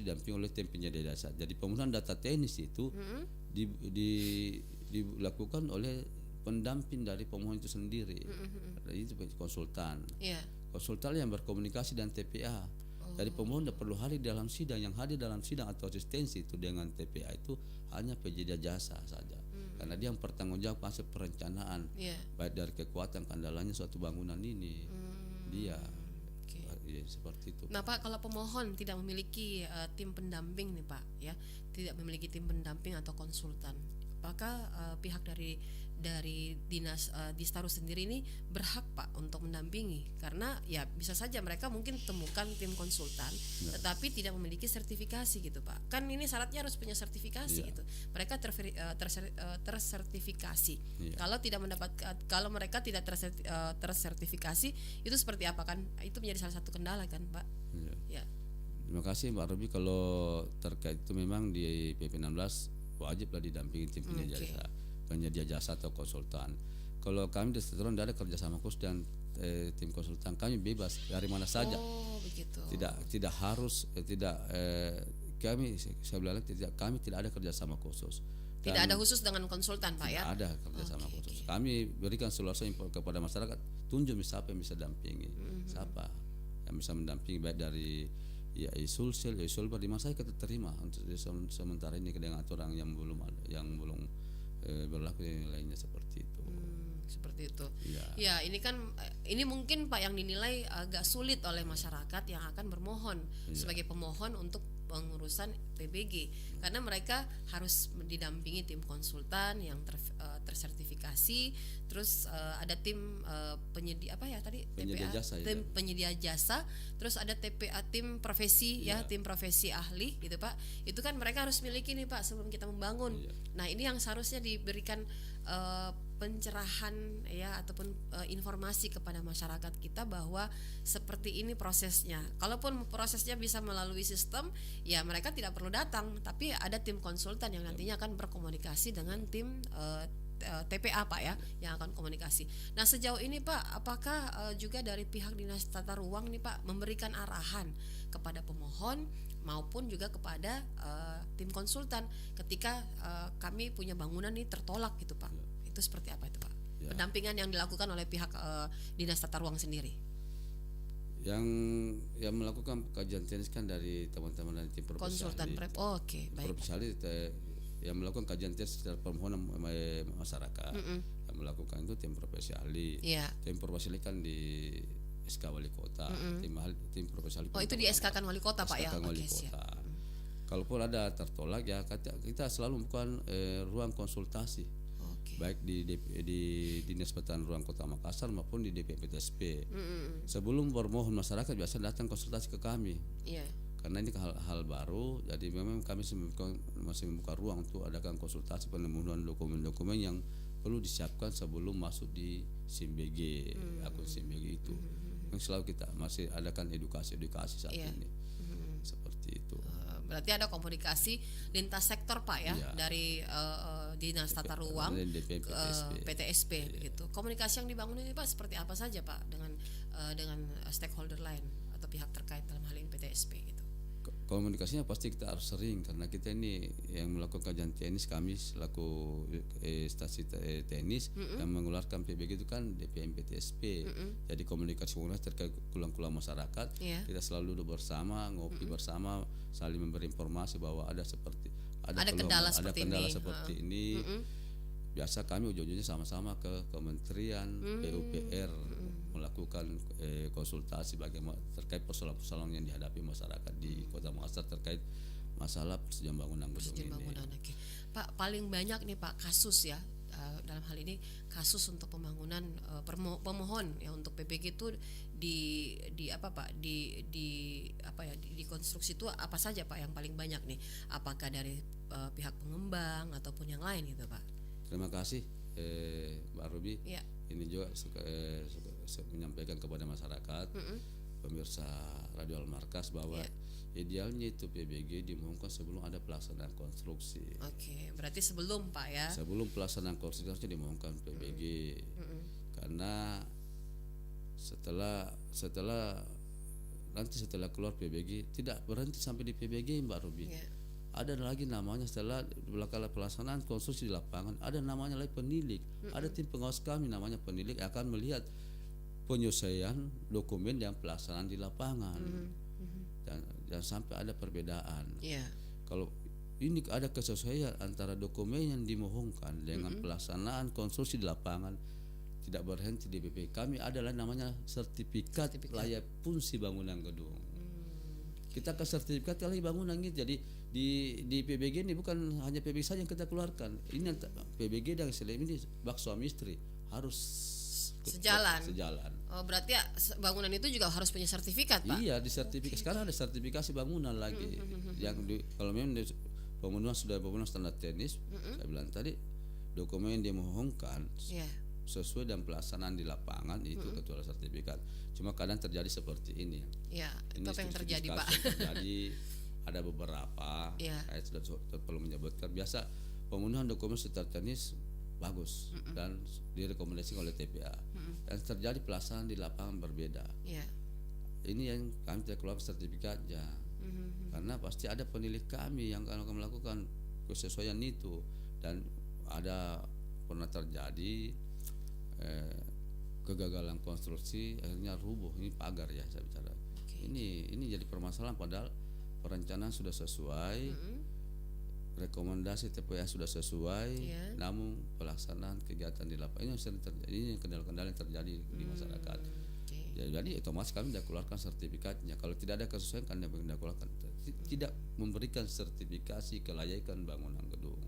didamping oleh tim penyedia jasa. Jadi pemenuhan data teknis itu dilakukan oleh pendamping dari pemohon itu sendiri. Itu konsultan. Konsultan yang berkomunikasi dengan TPA. Jadi pemohon tidak perlu hadir dalam sidang. Yang hadir dalam sidang atau asistensi itu dengan TPA itu hanya penyedia jasa saja. Karena dia yang bertanggung jawab hasil perencanaan, baik dari kekuatan kendalanya suatu bangunan ini. Dia seperti itu. Nah Pak, kalau pemohon tidak memiliki tim pendamping nih Pak ya, tidak memiliki tim pendamping atau konsultan, apakah pihak dari dinas Distaru sendiri ini berhak Pak untuk mendampingi? Karena ya bisa saja mereka mungkin temukan tim konsultan tetapi tidak memiliki sertifikasi gitu Pak. Kan ini syaratnya harus punya sertifikasi gitu. Mereka tersertifikasi. Kalau mereka tidak tersertifikasi, itu seperti apa kan? Itu menjadi salah satu kendala kan Pak. Terima kasih Mbak Ruby. Kalau terkait itu memang di PP 16 wajiblah didampingi tim penyedia jasa atau konsultan. Kalau kami di Distaru tidak ada kerjasama khusus dan tim konsultan, kami bebas dari mana saja. Begitu. Tidak harus kami tidak ada kerjasama khusus. Tidak ada khusus dengan konsultan Pak ya? Tidak ada kerjasama khusus. Kami berikan seluas info kepada masyarakat, tunjuk siapa yang bisa dampingi, siapa yang bisa mendampingi, baik dari Sulsel di masa kita terima untuk sementara ini dengan aturan yang belum berlaku yang lainnya seperti itu. Seperti itu. Ya, ini mungkin Pak yang dinilai agak sulit oleh masyarakat yang akan bermohon sebagai pemohon untuk pengurusan PBG, karena mereka harus didampingi tim konsultan yang tersertifikasi, terus ada tim penyedia penyedia TPA, jasa, tim penyedia jasa, terus ada TPA tim profesi tim profesi ahli gitu Pak. Itu kan mereka harus miliki nih Pak sebelum kita membangun. Nah, ini yang seharusnya diberikan pencerahan ataupun informasi kepada masyarakat kita bahwa seperti ini prosesnya. Kalaupun prosesnya bisa melalui sistem, ya mereka tidak perlu datang, tapi ada tim konsultan yang nantinya akan berkomunikasi dengan tim TPA Pak ya, yang akan komunikasi. Nah, sejauh ini Pak, apakah juga dari pihak Dinas Tata Ruang nih Pak memberikan arahan kepada pemohon maupun juga kepada tim konsultan ketika kami punya bangunan nih tertolak gitu Pak. Itu seperti apa itu Pak? Pendampingan yang dilakukan oleh pihak Dinas Tata Ruang sendiri. Yang melakukan kajian teknis kan dari teman-teman dari tim konsultan baik. Profesional yang melakukan kajian teknis secara permohonan masyarakat. Yang melakukan itu tim profesional. Tim profesional kan di SK Wali Kota. Tim profesional. Itu di SK-kan Wali Kota Pak ya. Wali Kota. Kalaupun ada tertolak ya kita selalu bukan ruang konsultasi. Baik di Dinas Peternakan Ruang Kota Makassar maupun di DPPTSP. Sebelum bermohon masyarakat biasa datang konsultasi ke kami. Karena ini hal baru, jadi memang kami masih membuka ruang untuk adakan konsultasi penemuan dokumen-dokumen yang perlu disiapkan sebelum masuk di SIMBG, akun SIMBG itu. Yang selalu kita masih adakan edukasi saat ini. Seperti itu. Berarti ada komunikasi lintas sektor Pak ya, dari Dinas Tata Ruang ke PTSP gitu. Komunikasi yang dibangun ini Pak seperti apa saja Pak dengan stakeholder lain atau pihak terkait dalam hal ini PTSP gitu. Komunikasinya pasti kita harus sering karena kita ini yang melakukan kajian teknis, kami selaku stasi teknis yang mengeluarkan PBG itu kan DPM PTSP. Jadi komunikasi terkait kulang-kulang masyarakat, kita selalu duduk bersama, ngopi bersama, saling memberi informasi bahwa ada kendala seperti ini. Biasa kami ujung-ujungnya sama-sama ke Kementerian PUPR melakukan konsultasi bagaimana terkait persoalan-persoalan yang dihadapi masyarakat di Kota Makassar terkait masalah persetujuan bangunan gedung ini. Okay. Pak, paling banyak nih Pak kasus ya dalam hal ini kasus untuk pembangunan pemohon ya untuk PBG itu di konstruksi itu apa saja Pak yang paling banyak nih? Apakah dari pihak pengembang ataupun yang lain gitu Pak? Terima kasih Mbak Ruby. Ini juga menyampaikan kepada masyarakat, pemirsa Radio Al Markas bahwa idealnya itu PBG dimohonkan sebelum ada pelaksanaan konstruksi. Oke, berarti sebelum Pak ya? Sebelum pelaksanaan konstruksi harusnya dimohonkan PBG. Karena setelah keluar PBG tidak berhenti sampai di PBG Mbak Ruby. Ada lagi namanya setelah pelaksanaan konstruksi di lapangan, ada namanya lagi penilik. Ada tim pengawas kami namanya penilik akan melihat penyelesaian dokumen yang pelaksanaan di lapangan. Dan sampai ada perbedaan. Kalau ini ada kesesuaian antara dokumen yang dimohonkan dengan pelaksanaan konstruksi di lapangan, tidak berhenti di BP. Kami adalah namanya sertifikat layak fungsi bangunan gedung. Kita ke sertifikat layak bangunan ini. Jadi di PBG ini bukan hanya PBG saja yang kita keluarkan. Ini PBG dan SLM ini bak suami istri harus sejalan. Oh, berarti ya, bangunan itu juga harus punya sertifikat, Pak? Iya, di sertifikat. Sekarang ada sertifikasi bangunan lagi. Kalau memang bangunan sudah bangunan standar teknis, saya bilang tadi dokumen yang dimohonkan sesuai dengan pelaksanaan di lapangan itu ketua sertifikat. Cuma kadang terjadi seperti ini. Ini apa yang terjadi, Pak? Ada beberapa. Saya sudah perlu menyebutkan. Biasa pemenuhan dokumen secara teknis bagus dan direkomendasikan oleh TPA. Dan terjadi pelaksanaan di lapangan berbeda. Ini yang kami tidak keluar sertifikatnya. Karena pasti ada penilik kami yang akan melakukan kesesuaian itu, dan ada pernah terjadi kegagalan konstruksi akhirnya rubuh. Ini pagar ya saya bicara. Ini jadi permasalahan padahal perencanaan sudah sesuai. Rekomendasi TPA sudah sesuai, namun pelaksanaan kegiatan di lapangan ini sering terjadi. Ini kendala-kendala yang terjadi di masyarakat. Jadi otomatis kami tidak keluarkan sertifikatnya. Kalau tidak ada kesesuaian, kami tidak keluarkan, tidak memberikan sertifikasi kelayakan bangunan gedung.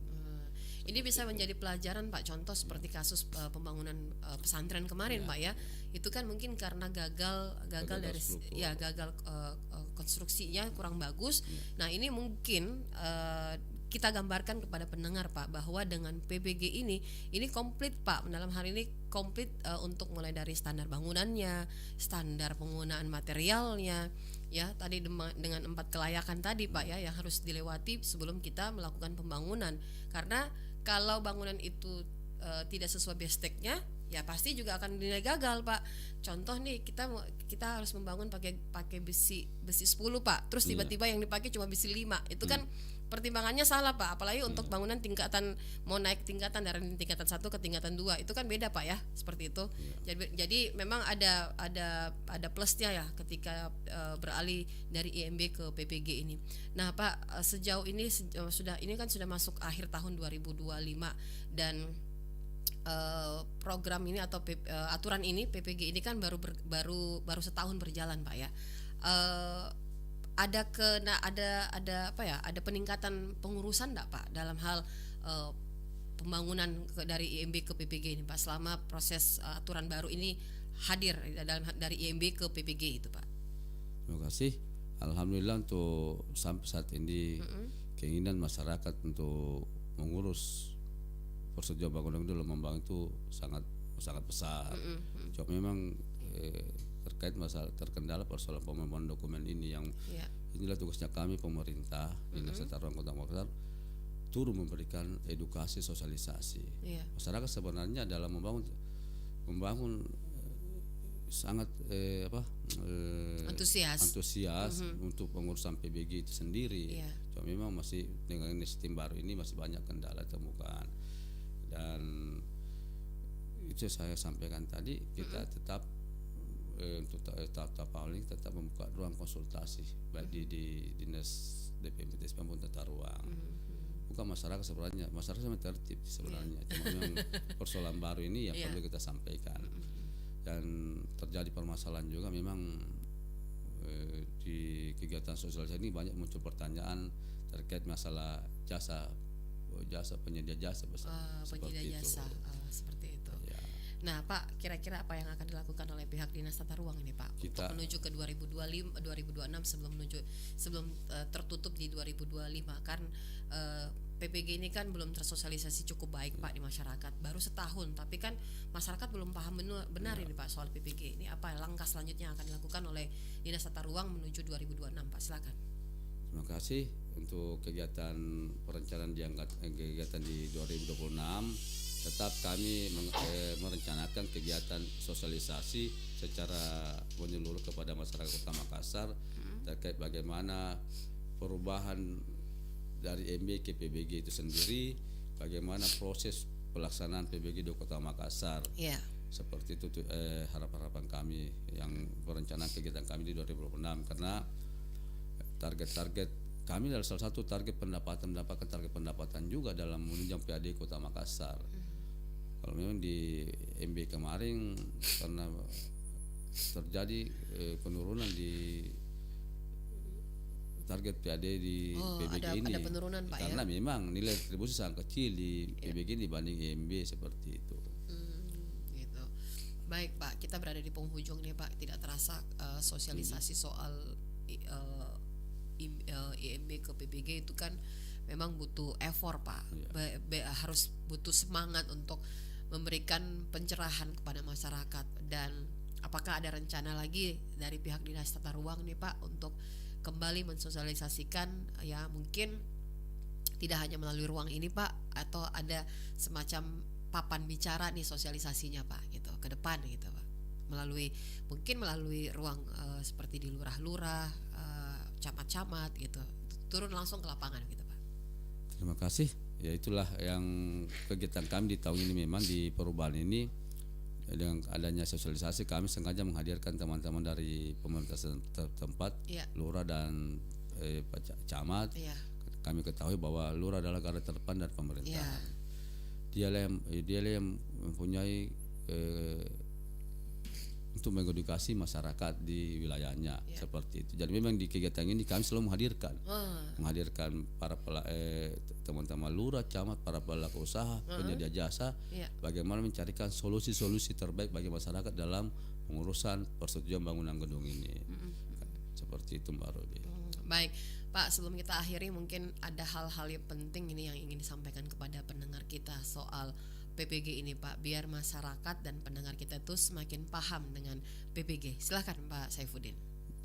Ini bisa menjadi pelajaran Pak, contoh seperti kasus pembangunan pesantren kemarin Pak ya. Itu kan mungkin karena gagal dari gagal konstruksinya kurang bagus. Nah, ini mungkin kita gambarkan kepada pendengar Pak bahwa dengan PBG ini komplit Pak, dalam hal ini komplit untuk mulai dari standar bangunannya, standar penggunaan materialnya ya, tadi dengan 4 kelayakan tadi Pak ya yang harus dilewati sebelum kita melakukan pembangunan. Karena kalau bangunan itu tidak sesuai besteknya, ya pasti juga akan dinilai gagal, Pak. Contoh nih, kita harus membangun pakai besi 10, Pak. Terus tiba-tiba yang dipakai cuma besi 5. Itu kan pertimbangannya salah, Pak. Apalagi untuk bangunan tingkatan, mau naik tingkatan dari tingkatan 1 ke tingkatan 2, itu kan beda, Pak, ya. Seperti itu. Jadi memang ada plusnya ya ketika beralih dari IMB ke PPG ini. Nah, Pak, sejauh ini ini kan sudah masuk akhir tahun 2025, dan program ini atau aturan ini, PPG ini kan baru setahun berjalan, Pak, ya. Ada peningkatan pengurusan enggak, Pak, dalam hal pembangunan dari IMB ke PPG ini, Pak, selama proses aturan baru ini hadir dari IMB ke PPG itu, Pak? Terima kasih. Alhamdulillah untuk sampai saat ini keinginan masyarakat untuk mengurus persetujuan bangunan dalam membangun itu sangat besar. Cuma memang terkait masalah terkendala persoalan pembuatan dokumen ini yang inilah tugasnya kami pemerintah Dinas Tata Ruang Kota Makassar turun memberikan edukasi sosialisasi. Masyarakat sebenarnya dalam membangun sangat antusias untuk pengurusan PBG itu sendiri. Cuma memang masih dengan sistem baru ini masih banyak kendala temukan, dan itu saya sampaikan tadi, kita tetap untuk tahap awal ini tetap membuka ruang konsultasi baik di Dinas DPMPTS maupun Tata Ruang. Bukan masyarakat sebenarnya, masyarakat sama tertib sebenarnya. Cuma memang persoalan baru ini yang perlu kita sampaikan. Dan terjadi permasalahan juga memang di kegiatan sosialisasi ini banyak muncul pertanyaan terkait masalah jasa penyedia jasa penyedia jasa seperti itu. Nah, Pak, kira-kira apa yang akan dilakukan oleh pihak Dinas Tata Ruang ini, Pak, untuk menuju ke 2026 sebelum tertutup di 2025, kan PPG ini kan belum tersosialisasi cukup baik, Pak, di masyarakat. Baru setahun, tapi kan masyarakat belum paham benar ini, Pak, soal PPG ini. Apa langkah selanjutnya yang akan dilakukan oleh Dinas Tata Ruang menuju 2026, Pak? Silakan. Terima kasih untuk kegiatan perencanaan kegiatan di 2026. Tetap kami merencanakan kegiatan sosialisasi secara menyeluruh kepada masyarakat Kota Makassar terkait bagaimana perubahan dari MB ke PBG itu sendiri, bagaimana proses pelaksanaan PBG di Kota Makassar. Seperti itu harapan kami yang perencanaan kegiatan kami di 2026, karena target kami adalah salah satu target mendapatkan target pendapatan juga dalam menunjang PAD Kota Makassar. Kalau memang di MB kemarin karena terjadi penurunan di target PAD di PBG ini, ada penurunan, Pak, karena memang nilai retribusi sangat kecil di PBG dibanding MB seperti itu. Gitu. Baik, Pak, kita berada di penghujung nih, Pak. Tidak terasa sosialisasi soal IMB ke PBG itu kan memang butuh effort, Pak. Harus butuh semangat untuk memberikan pencerahan kepada masyarakat. Dan apakah ada rencana lagi dari pihak Dinas Tata Ruang nih, Pak, untuk kembali mensosialisasikan, ya mungkin tidak hanya melalui ruang ini, Pak, atau ada semacam papan bicara nih sosialisasinya, Pak, gitu ke depan gitu, Pak, melalui ruang seperti di lurah-lurah, camat-camat gitu, turun langsung ke lapangan gitu, Pak. Terima kasih. Ya, itulah yang kegiatan kami di tahun ini. Memang di perubahan ini dengan adanya sosialisasi, kami sengaja menghadirkan teman-teman dari pemerintah setempat, lurah dan camat. Kami ketahui bahwa lurah adalah garda terdepan dari pemerintahan. Dia yang mempunyai untuk mengedukasi masyarakat di wilayahnya, seperti itu. Jadi memang di kegiatan ini kami selalu menghadirkan para teman-teman lurah, camat, para pelaku usaha, penyedia jasa, bagaimana mencarikan solusi-solusi terbaik bagi masyarakat dalam pengurusan persetujuan bangunan gedung ini. Seperti itu, Mbak Robi. Baik, Pak, sebelum kita akhiri, mungkin ada hal-hal yang penting ini yang ingin disampaikan kepada pendengar kita soal PPG ini, Pak, biar masyarakat dan pendengar kita itu semakin paham dengan PPG. Silakan, Pak Saifuddin.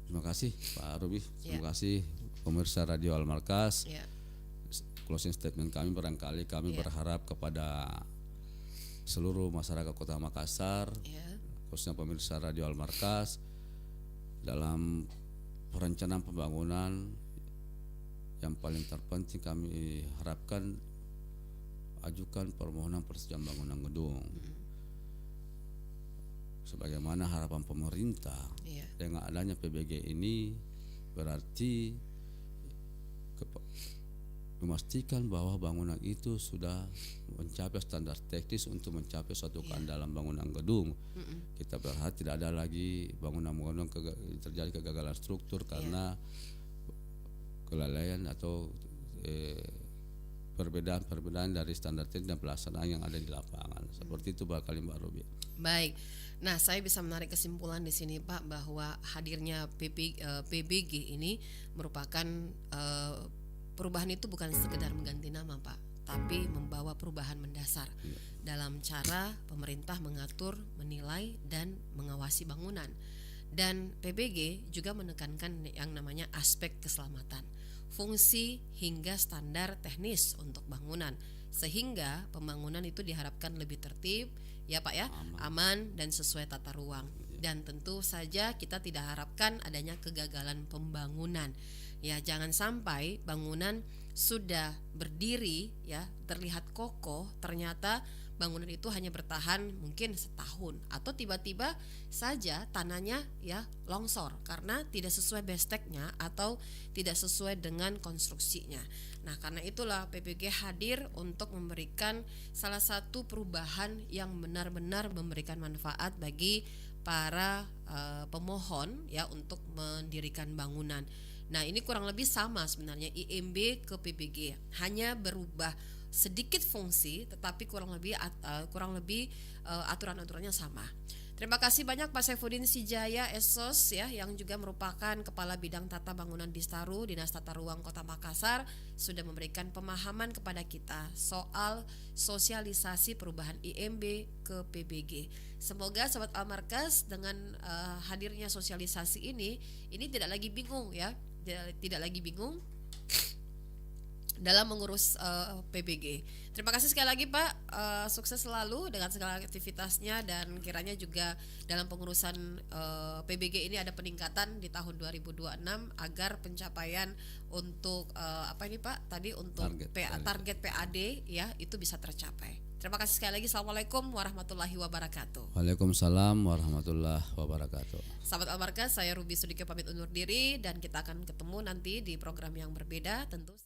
Terima kasih, Pak Robi. Terima kasih pemirsa Radio Al Markas. Closing statement kami barangkali kami berharap kepada seluruh masyarakat Kota Makassar, Ya. khususnya pemirsa Radio Al Markas, dalam perencanaan pembangunan yang paling terpenting kami harapkan ajukan permohonan persetujuan bangunan gedung. Sebagaimana harapan pemerintah, Iya. dengan adanya PBG ini berarti memastikan bahwa bangunan itu sudah mencapai standar teknis untuk mencapai suatu keandalan bangunan gedung. Kita berharap tidak ada lagi bangunan-bangunan terjadi kegagalan struktur karena kelalaian atau perbedaan dari standar teknis dan pelaksanaan yang ada di lapangan. Seperti itu barangkali Mbak Robi. Baik. Nah, saya bisa menarik kesimpulan di sini Pak bahwa hadirnya PBG ini merupakan perubahan itu bukan sekedar mengganti nama Pak, tapi membawa perubahan mendasar dalam cara pemerintah mengatur, menilai dan mengawasi bangunan. Dan PBG juga menekankan yang namanya aspek keselamatan, fungsi hingga standar teknis untuk bangunan, sehingga pembangunan itu diharapkan lebih tertib ya Pak ya, aman dan sesuai tata ruang. Dan tentu saja kita tidak harapkan adanya kegagalan pembangunan. Ya, jangan sampai bangunan sudah berdiri ya, terlihat kokoh, ternyata bangunan itu hanya bertahan mungkin setahun atau tiba-tiba saja tanahnya ya longsor karena tidak sesuai besteknya atau tidak sesuai dengan konstruksinya. Nah, karena itulah PBG hadir untuk memberikan salah satu perubahan yang benar-benar memberikan manfaat bagi para pemohon ya untuk mendirikan bangunan. Nah, ini kurang lebih sama sebenarnya IMB ke PBG, hanya berubah sedikit fungsi tetapi kurang lebih aturan-aturannya sama. Terima kasih banyak Pak Saifuddin Sijaya Esos ya, yang juga merupakan Kepala Bidang Tata Bangunan Distaru Dinas Tata Ruang Kota Makassar, sudah memberikan pemahaman kepada kita soal sosialisasi perubahan IMB ke PBG. Semoga Sobat Al Markas dengan hadirnya sosialisasi ini tidak lagi bingung ya, tidak lagi bingung dalam mengurus PBG. Terima kasih sekali lagi Pak, sukses selalu dengan segala aktivitasnya dan kiranya juga dalam pengurusan PBG ini ada peningkatan di tahun 2026 agar pencapaian untuk apa ini Pak tadi untuk target PAD ya itu bisa tercapai. Terima kasih sekali lagi. Assalamualaikum warahmatullahi wabarakatuh. Waalaikumsalam warahmatullahi wabarakatuh. Sahabat Al Markas, saya Ruby Sudikyo pamit undur diri dan kita akan ketemu nanti di program yang berbeda tentu.